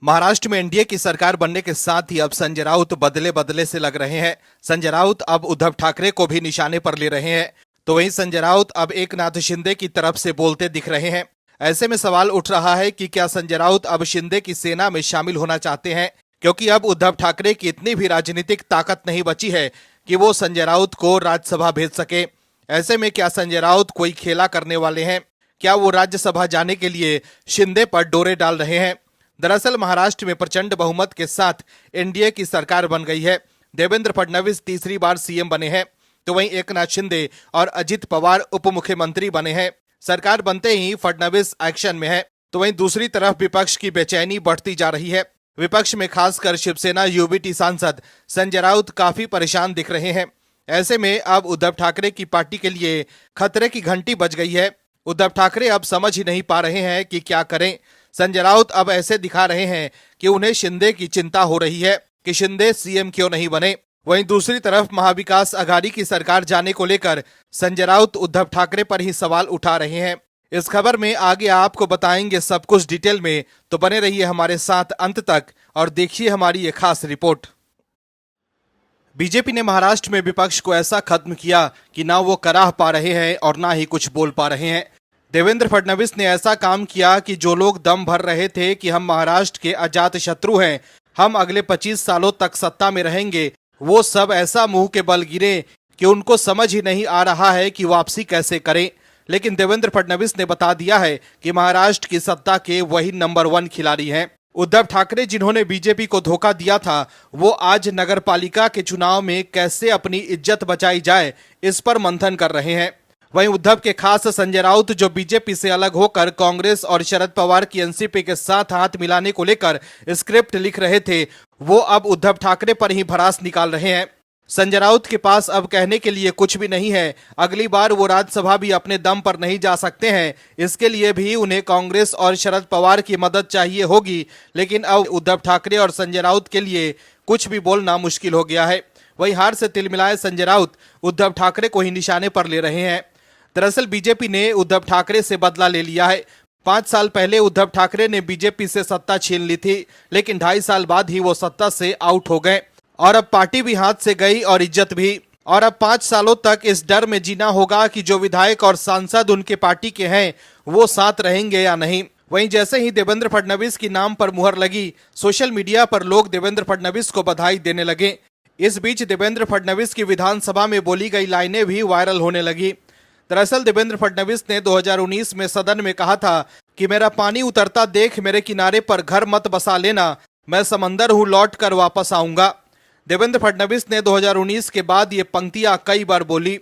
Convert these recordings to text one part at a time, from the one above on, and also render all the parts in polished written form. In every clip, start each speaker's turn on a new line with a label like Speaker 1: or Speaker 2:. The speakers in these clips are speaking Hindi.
Speaker 1: महाराष्ट्र में एनडीए की सरकार बनने के साथ ही अब संजय राउत बदले बदले से लग रहे हैं। संजय राउत अब उद्धव ठाकरे को भी निशाने पर ले रहे हैं, तो वहीं संजय राउत अब एकनाथ शिंदे की तरफ से बोलते दिख रहे हैं। ऐसे में सवाल उठ रहा है कि क्या संजय राउत अब शिंदे की सेना में शामिल होना चाहते हैं, क्योंकि अब उद्धव ठाकरे की इतनी भी राजनीतिक ताकत नहीं बची है कि वो संजय राउत को राज्यसभा भेज सके। ऐसे में क्या संजय राउत कोई खेला करने वाले हैं? क्या वो राज्यसभा जाने के लिए शिंदे पर डोरे डाल रहे हैं? दरअसल महाराष्ट्र में प्रचंड बहुमत के साथ एनडीए की सरकार बन गई है। देवेंद्र फडणवीस तीसरी बार सीएम बने हैं, तो वहीं एकनाथ शिंदे और अजित पवार उप मुख्यमंत्री बने हैं। सरकार बनते ही फडणवीस एक्शन में है, तो वहीं दूसरी तरफ विपक्ष की बेचैनी बढ़ती जा रही है। विपक्ष में खासकर शिवसेना यूबीटी सांसद संजय राउत काफी परेशान दिख रहे हैं। ऐसे में अब उद्धव ठाकरे की पार्टी के लिए खतरे की घंटी बज गई है। उद्धव ठाकरे अब समझ ही नहीं पा रहे हैं कि क्या करें। संजय राउत अब ऐसे दिखा रहे हैं कि उन्हें शिंदे की चिंता हो रही है कि शिंदे सीएम क्यों नहीं बने। वहीं दूसरी तरफ महाविकास आघाड़ी की सरकार जाने को लेकर संजय राउत उद्धव ठाकरे पर ही सवाल उठा रहे हैं। इस खबर में आगे आपको बताएंगे सब कुछ डिटेल में, तो बने रहिए हमारे साथ अंत तक और देखिए हमारी ये खास रिपोर्ट। बीजेपी ने महाराष्ट्र में विपक्ष को ऐसा खत्म किया कि ना वो कराह पा रहे हैं और ना ही कुछ बोल पा रहे हैं। देवेंद्र फडणवीस ने ऐसा काम किया कि जो लोग दम भर रहे थे कि हम महाराष्ट्र के अजात शत्रु हैं, हम अगले 25 सालों तक सत्ता में रहेंगे, वो सब ऐसा मुंह के बल गिरे कि उनको समझ ही नहीं आ रहा है कि वापसी कैसे करें। लेकिन देवेंद्र फडणवीस ने बता दिया है कि महाराष्ट्र की सत्ता के वही नंबर 1 खिलाड़ी हैं। उद्धव ठाकरे जिन्होंने बीजेपी को धोखा दिया था, वो आज नगरपालिका के चुनाव में कैसे अपनी इज्जत बचाई जाए, इस पर मंथन कर रहे हैं। वहीं उद्धव के खास संजय राउत जो बीजेपी से अलग होकर कांग्रेस और शरद पवार की एनसीपी के साथ हाथ मिलाने को लेकर स्क्रिप्ट लिख रहे थे, वो अब उद्धव ठाकरे पर ही भड़ास निकाल रहे हैं। संजय राउत के पास अब कहने के लिए कुछ भी नहीं है। अगली बार वो राज्यसभा भी अपने दम पर नहीं जा सकते हैं। इसके लिए भी उन्हें कांग्रेस और शरद पवार की मदद चाहिए होगी। लेकिन अब उद्धव ठाकरे और संजय राउत के लिए कुछ भी बोलना मुश्किल हो गया है। वहीं हार से तिलमिलाए संजय राउत उद्धव ठाकरे को ही निशाने पर ले रहे हैं। दरअसल बीजेपी ने उद्धव ठाकरे से बदला ले लिया है। 5 साल पहले उद्धव ठाकरे ने बीजेपी से सत्ता छीन ली थी, लेकिन 2.5 साल बाद ही वो सत्ता से आउट हो गए और अब पार्टी भी हाथ से गई और इज्जत भी। और अब 5 सालों तक इस डर में जीना होगा कि जो विधायक और सांसद उनके पार्टी के हैं वो साथ रहेंगे या नहीं। वहीं जैसे ही देवेंद्र फडणवीस की नाम पर मुहर लगी, सोशल मीडिया पर लोग देवेंद्र फडणवीस को बधाई देने लगे। इस बीच देवेंद्र फडणवीस की विधानसभा में बोली गई लाइनें भी वायरल होने लगी। दरअसल देवेंद्र फडणवीस ने 2019 में सदन में कहा था कि मेरा पानी उतरता देख मेरे किनारे पर घर मत बसा लेना, मैं समंदर हूं, लौट कर वापस आऊंगा। देवेंद्र फडणवीस ने 2019 के बाद ये पंक्तियां कई बार बोली।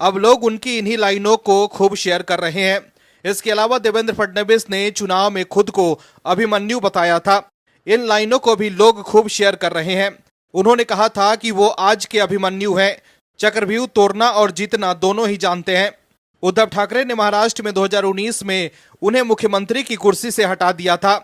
Speaker 1: अब लोग उनकी इन्हीं लाइनों को खूब शेयर कर रहे हैं। इसके अलावा देवेंद्र फडणवीस ने चुनाव में खुद को अभिमन्यु बताया था। इन लाइनों को भी लोग खूब शेयर कर रहे हैं। उन्होंने कहा था कि वो आज के अभिमन्यु हैं, चक्रव्यूह तोड़ना और जीतना दोनों ही जानते हैं। उद्धव ठाकरे ने महाराष्ट्र में 2019 में उन्हें मुख्यमंत्री की कुर्सी से हटा दिया था।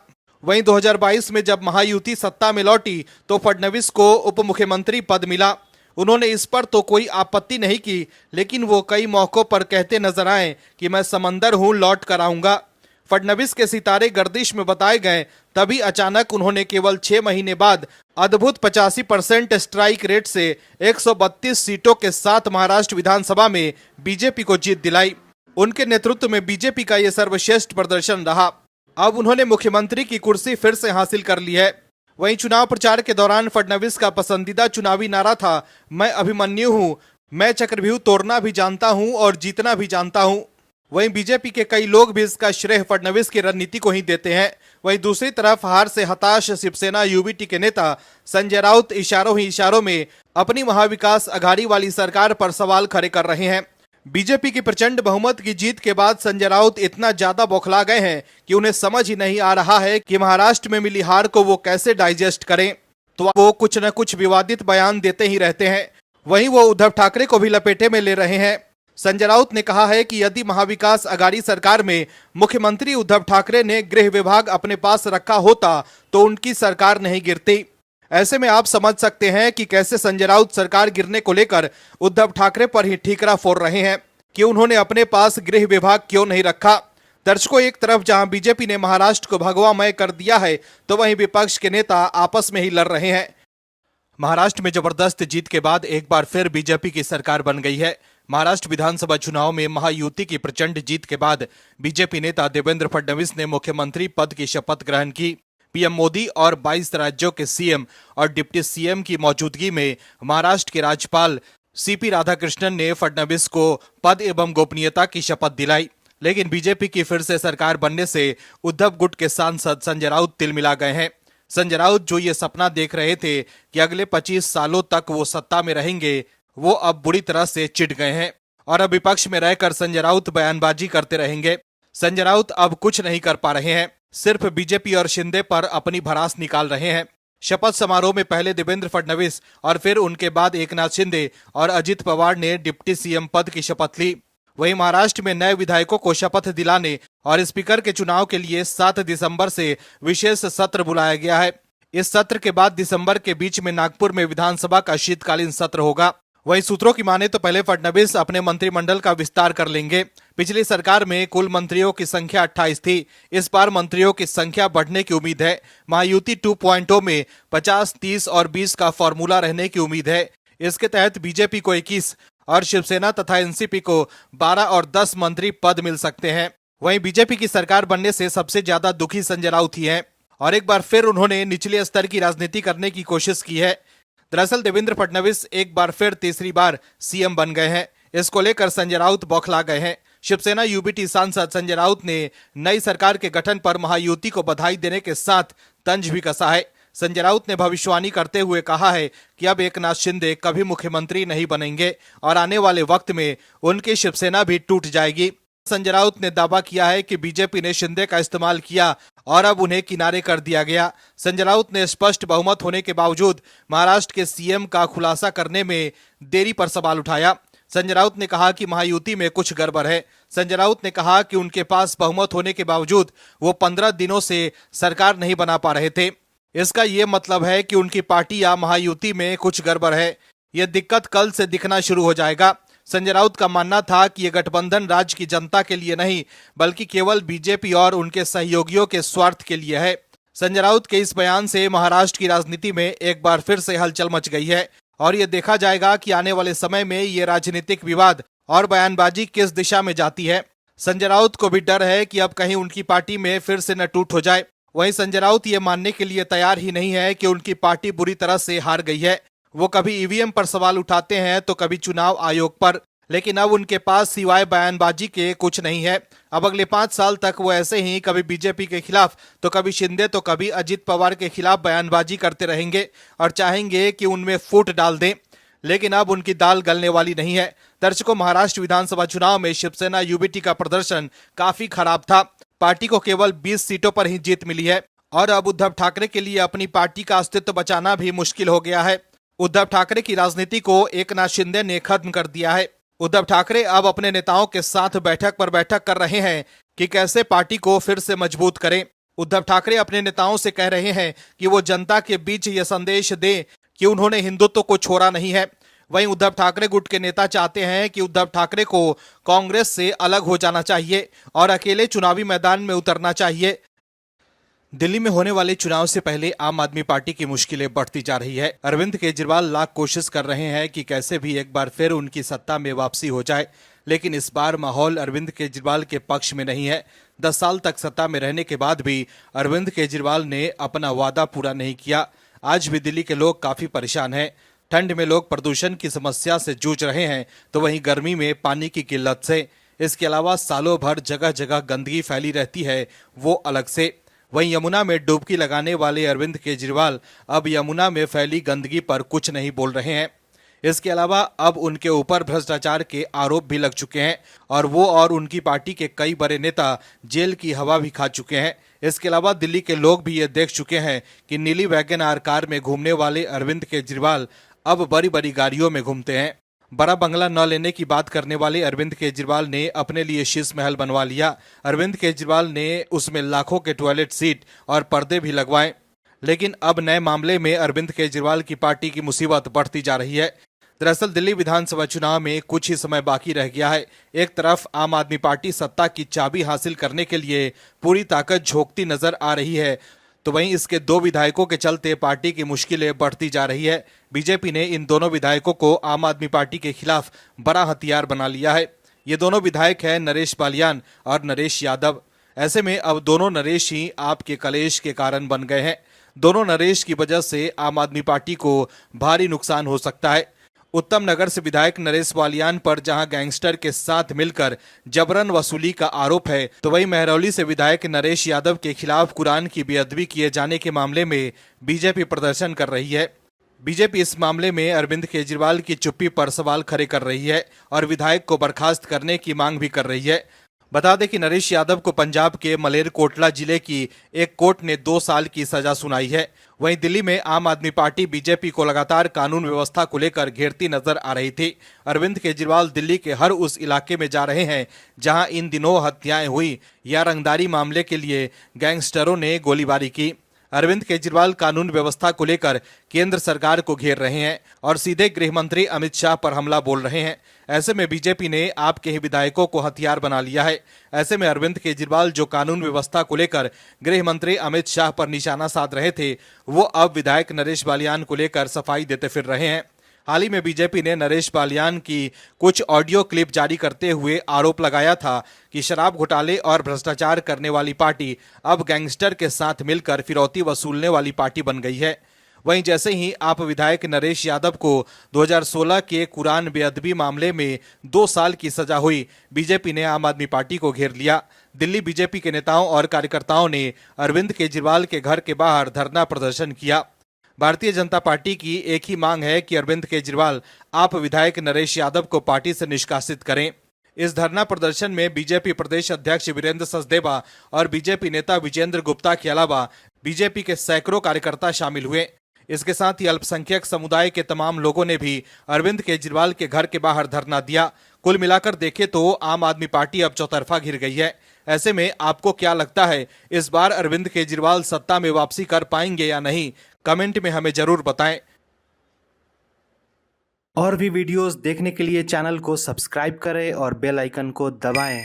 Speaker 1: वहीं 2022 में जब महायुति सत्ता में लौटी तो फडणवीस को उप मुख्यमंत्री पद मिला। उन्होंने इस पर तो कोई आपत्ति नहीं की, लेकिन वो कई मौकों पर कहते नजर आए कि मैं समंदर हूं, लौट कर आऊंगा। फडणवीस के सितारे गर्दिश में बताए गए, तभी अचानक उन्होंने केवल 6 महीने बाद अद्भुत 85% स्ट्राइक रेट से 132 सीटों के साथ महाराष्ट्र विधानसभा में बीजेपी को जीत दिलाई। उनके नेतृत्व में बीजेपी का यह सर्वश्रेष्ठ प्रदर्शन रहा। अब उन्होंने मुख्यमंत्री की कुर्सी फिर से हासिल कर ली है। वहीं चुनाव प्रचार के दौरान फडणवीस का पसंदीदा चुनावी नारा था, मैं अभिमन्यु हूं, मैं चक्रव्यूह तोड़ना भी जानता हूं और जीतना भी जानता हूं। वहीं बीजेपी के कई लोग भी इसका श्रेय फडणवीस की रणनीति को ही देते हैं। वहीं दूसरी तरफ हार से हताश शिवसेना यूबीटी के नेता संजय राउत इशारों ही इशारों में अपनी महाविकास आघाड़ी वाली सरकार पर सवाल खड़े कर रहे हैं। बीजेपी की प्रचंड बहुमत की जीत के बाद संजय राउत इतना ज्यादा बौखला गए हैं कि उन्हें समझ ही नहीं आ रहा है कि महाराष्ट्र में मिली हार को वो कैसे डाइजेस्ट करें। तो वो कुछ न कुछ विवादित बयान देते ही रहते हैं। वहीं वो उद्धव ठाकरे को भी लपेटे में ले रहे हैं। संजय राउत ने कहा है कि यदि महाविकास आघाड़ी सरकार में मुख्यमंत्री उद्धव ठाकरे ने गृह विभाग अपने पास रखा होता तो उनकी सरकार नहीं गिरती। ऐसे में आप समझ सकते हैं कि कैसे संजय राउत सरकार गिरने को लेकर उद्धव ठाकरे पर ही ठीकरा फोड़ रहे हैं कि उन्होंने अपने पास गृह विभाग क्यों नहीं रखा। दर्शकों, एक तरफ जहां बीजेपी ने महाराष्ट्र को भगवामय कर दिया है, तो वहीं विपक्ष के नेता आपस में ही लड़ रहे हैं। महाराष्ट्र में जबरदस्त जीत के बाद एक बार फिर बीजेपी की सरकार बन गई है। महाराष्ट्र विधानसभा चुनाव में महायुति की प्रचंड जीत के बाद बीजेपी नेता देवेंद्र फडणवीस ने मुख्यमंत्री पद की शपथ ग्रहण की। पीएम मोदी और 22 राज्यों के सीएम और डिप्टी सीएम की मौजूदगी में महाराष्ट्र के राज्यपाल सीपी राधाकृष्णन ने फडणवीस को पद एवं गोपनीयता की शपथ दिलाई। लेकिन बीजेपी की फिर से सरकार बनने से उद्धव गुट के सांसद संजय राउत तिलमिला गए हैं। संजय राउत जो ये सपना देख रहे थे कि अगले 25 सालों तक वो सत्ता में रहेंगे, वो अब बुरी तरह से चिढ़ गए हैं और अब विपक्ष में रहकर संजय राउत बयानबाजी करते रहेंगे। संजय राउत अब कुछ नहीं कर पा रहे हैं, सिर्फ बीजेपी और शिंदे पर अपनी भड़ास निकाल रहे हैं। शपथ समारोह में पहले देवेंद्र फडणवीस और फिर उनके बाद एकनाथ शिंदे और अजित पवार ने डिप्टी सीएम पद की शपथ ली। वहीं महाराष्ट्र में नए विधायकों को शपथ दिलाने और स्पीकर के चुनाव के लिए 7 दिसंबर से विशेष सत्र बुलाया गया है। इस सत्र के बाद दिसंबर के बीच में नागपुर में विधानसभा का शीतकालीन सत्र होगा। वहीं सूत्रों की माने तो पहले फडणवीस अपने मंत्रिमंडल का विस्तार कर लेंगे। पिछली सरकार में कुल मंत्रियों की संख्या 28 थी। इस बार मंत्रियों की संख्या बढ़ने की उम्मीद है। महायुति 2.0 में 50, 30 और 20 का फॉर्मूला रहने की उम्मीद है। इसके तहत बीजेपी को 21 और शिवसेना तथा एनसीपी को 12 और 10 मंत्री पद मिल सकते हैं। वहीं बीजेपी की सरकार बनने से सबसे ज्यादा दुखी संजय राउत ही हैं और एक बार फिर उन्होंने निचले स्तर की राजनीति करने की कोशिश की है। दरअसल देवेंद्र फडणवीस एक बार फिर तीसरी बार सीएम बन गए हैं। इसको लेकर संजय राउत बौखला गए हैं। शिवसेना यूबीटी सांसद संजय राउत ने नई सरकार के गठन पर महायुति को बधाई देने के साथ तंज भी कसा है। संजय राउत ने भविष्यवाणी करते हुए कहा है कि अब एकनाथ शिंदे कभी मुख्यमंत्री नहीं बनेंगे और आने वाले वक्त में उनकी शिवसेना भी टूट जाएगी। संजय राउत ने दावा किया है कि बीजेपी ने शिंदे का इस्तेमाल किया और अब उन्हें किनारे कर दिया गया। संजय राउत ने स्पष्ट बहुमत होने के बावजूद महाराष्ट्र के सीएम का खुलासा करने में देरी पर सवाल उठाया। संजय राउत ने कहा कि महायुति में कुछ गड़बड़ है। संजय राउत ने कहा कि उनके पास बहुमत होने के बावजूद वो 15 दिनों से सरकार नहीं बना पा रहे थे। इसका ये मतलब है कि उनकी पार्टी या महायुति में कुछ गड़बड़ है। यह दिक्कत कल से दिखना शुरू हो जाएगा। संजय राउत का मानना था कि यह गठबंधन राज्य की जनता के लिए नहीं बल्कि केवल बीजेपी और उनके सहयोगियों के स्वार्थ के लिए है। संजय राउत के इस बयान से महाराष्ट्र की राजनीति में एक बार फिर से हलचल मच गई है और ये देखा जाएगा कि आने वाले समय में ये राजनीतिक विवाद और बयानबाजी किस दिशा में जाती है। संजय राउत को भी डर है कि अब कहीं उनकी पार्टी में फिर से न टूट हो जाए। वहीं संजय राउत ये मानने के लिए तैयार ही नहीं है कि उनकी पार्टी बुरी तरह से हार गई है। वो कभी ईवीएम पर सवाल उठाते हैं तो कभी चुनाव आयोग पर, लेकिन अब उनके पास सिवाय बयानबाजी के कुछ नहीं है। अब अगले 5 साल तक वो ऐसे ही कभी बीजेपी के खिलाफ तो कभी शिंदे तो कभी अजित पवार के खिलाफ बयानबाजी करते रहेंगे और चाहेंगे कि उनमें फूट डाल दें, लेकिन अब उनकी दाल गलने वाली नहीं है। दर्शकों, महाराष्ट्र विधानसभा चुनाव में शिवसेना यूबीटी का प्रदर्शन काफी खराब था। पार्टी को केवल 20 सीटों पर ही जीत मिली है और अब उद्धव ठाकरे के लिए अपनी पार्टी का अस्तित्व बचाना भी मुश्किल हो गया है। उद्धव ठाकरे की राजनीति को एकनाथ शिंदे ने खत्म कर दिया है। उद्धव ठाकरे अब अपने नेताओं के साथ बैठक पर बैठक कर रहे हैं कि कैसे पार्टी को फिर से मजबूत करें। उद्धव ठाकरे अपने नेताओं से कह रहे हैं कि वो जनता के बीच ये संदेश दें कि उन्होंने हिंदुत्व को छोड़ा नहीं है। वहीं उद्धव ठाकरे गुट के नेता चाहते हैं कि उद्धव ठाकरे को कांग्रेस से अलग हो जाना चाहिए और अकेले चुनावी मैदान में उतरना चाहिए। दिल्ली में होने वाले चुनाव से पहले आम आदमी पार्टी की मुश्किलें बढ़ती जा रही है। अरविंद केजरीवाल लाख कोशिश कर रहे हैं कि कैसे भी एक बार फिर उनकी सत्ता में वापसी हो जाए, लेकिन इस बार माहौल अरविंद केजरीवाल के पक्ष में नहीं है। 10 साल तक सत्ता में रहने के बाद भी अरविंद केजरीवाल ने अपना वादा पूरा नहीं किया। आज भी दिल्ली के लोग काफी परेशान हैं। ठंड में लोग प्रदूषण की समस्या से जूझ रहे हैं तो वहीं गर्मी में पानी की किल्लत से। इसके अलावा सालों भर जगह जगह गंदगी फैली रहती है, वो अलग से। वहीं यमुना में डुबकी लगाने वाले अरविंद केजरीवाल अब यमुना में फैली गंदगी पर कुछ नहीं बोल रहे हैं। इसके अलावा अब उनके ऊपर भ्रष्टाचार के आरोप भी लग चुके हैं और वो और उनकी पार्टी के कई बड़े नेता जेल की हवा भी खा चुके हैं। इसके अलावा दिल्ली के लोग भी ये देख चुके हैं कि नीली वैगन आर कार में घूमने वाले अरविंद केजरीवाल अब बड़ी बड़ी गाड़ियों में घूमते हैं। बड़ा बंगला न लेने की बात करने वाले अरविंद केजरीवाल ने अपने लिए शीश महल बनवा लिया। अरविंद केजरीवाल ने उसमें लाखों के टॉयलेट सीट और पर्दे भी लगवाए। लेकिन अब नए मामले में अरविंद केजरीवाल की पार्टी की मुसीबत बढ़ती जा रही है। दरअसल दिल्ली विधानसभा चुनाव में कुछ ही समय बाकी रह गया है। एक तरफ आम आदमी पार्टी सत्ता की चाबी हासिल करने के लिए पूरी ताकत झोंकती नजर आ रही है, तो वहीं इसके 2 विधायकों के चलते पार्टी की मुश्किलें बढ़ती जा रही है। बीजेपी ने इन दोनों विधायकों को आम आदमी पार्टी के खिलाफ बड़ा हथियार बना लिया है। ये दोनों विधायक हैं नरेश बालियान और नरेश यादव। ऐसे में अब दोनों नरेश ही आपके कलेश के कारण बन गए हैं। दोनों नरेश की वजह से आम आदमी पार्टी को भारी नुकसान हो सकता है। उत्तम नगर से विधायक नरेश बालियान पर जहां गैंगस्टर के साथ मिलकर जबरन वसूली का आरोप है, तो वहीं महरौली से विधायक नरेश यादव के खिलाफ कुरान की बेअदबी किए जाने के मामले में बीजेपी प्रदर्शन कर रही है। बीजेपी इस मामले में अरविंद केजरीवाल की चुप्पी पर सवाल खड़े कर रही है और विधायक को बर्खास्त करने की मांग भी कर रही है। बता दें कि नरेश यादव को पंजाब के मलेरकोटला जिले की एक कोर्ट ने 2 साल की सजा सुनाई है। वहीं दिल्ली में आम आदमी पार्टी बीजेपी को लगातार कानून व्यवस्था को लेकर घेरती नजर आ रही थी। अरविंद केजरीवाल दिल्ली के हर उस इलाके में जा रहे हैं जहां इन दिनों हत्याएं हुई या रंगदारी मामले के लिए गैंगस्टरों ने गोलीबारी की। अरविंद केजरीवाल कानून व्यवस्था को लेकर केंद्र सरकार को घेर रहे हैं और सीधे गृह मंत्री अमित शाह पर हमला बोल रहे हैं। ऐसे में बीजेपी ने आपके ही विधायकों को हथियार बना लिया है। ऐसे में अरविंद केजरीवाल जो कानून व्यवस्था को लेकर गृह मंत्री अमित शाह पर निशाना साध रहे थे, वो अब विधायक नरेश बालियान को लेकर सफाई देते फिर रहे हैं। हाल ही में बीजेपी ने नरेश बालियान की कुछ ऑडियो क्लिप जारी करते हुए आरोप लगाया था कि शराब घोटाले और भ्रष्टाचार करने वाली पार्टी अब गैंगस्टर के साथ मिलकर फिरौती वसूलने वाली पार्टी बन गई है। वहीं जैसे ही आप विधायक नरेश यादव को 2016 के कुरान बेअदबी मामले में 2 साल की सजा हुई, बीजेपी ने आम आदमी पार्टी को घेर लिया। दिल्ली बीजेपी के नेताओं और कार्यकर्ताओं ने अरविंद केजरीवाल के घर के बाहर धरना प्रदर्शन किया। भारतीय जनता पार्टी की एक ही मांग है कि अरविंद केजरीवाल आप विधायक नरेश यादव को पार्टी से निष्कासित करें। इस धरना प्रदर्शन में बीजेपी प्रदेश अध्यक्ष वीरेंद्र सचदेवा और बीजेपी नेता विजेंद्र गुप्ता के अलावा बीजेपी के सैकड़ों कार्यकर्ता शामिल हुए। इसके साथ ही अल्पसंख्यक समुदाय के तमाम लोगों ने भी अरविंद केजरीवाल के घर के बाहर धरना दिया। कुल मिलाकर देखें तो आम आदमी पार्टी अब चौतरफा घिर गई है। ऐसे में आपको क्या लगता है, इस बार अरविंद केजरीवाल सत्ता में वापसी कर पाएंगे या नहीं? कमेंट में हमें जरूर बताएं।
Speaker 2: और भी वीडियोस देखने के लिए चैनल को सब्सक्राइब करें और बेल आइकन को दबाएं।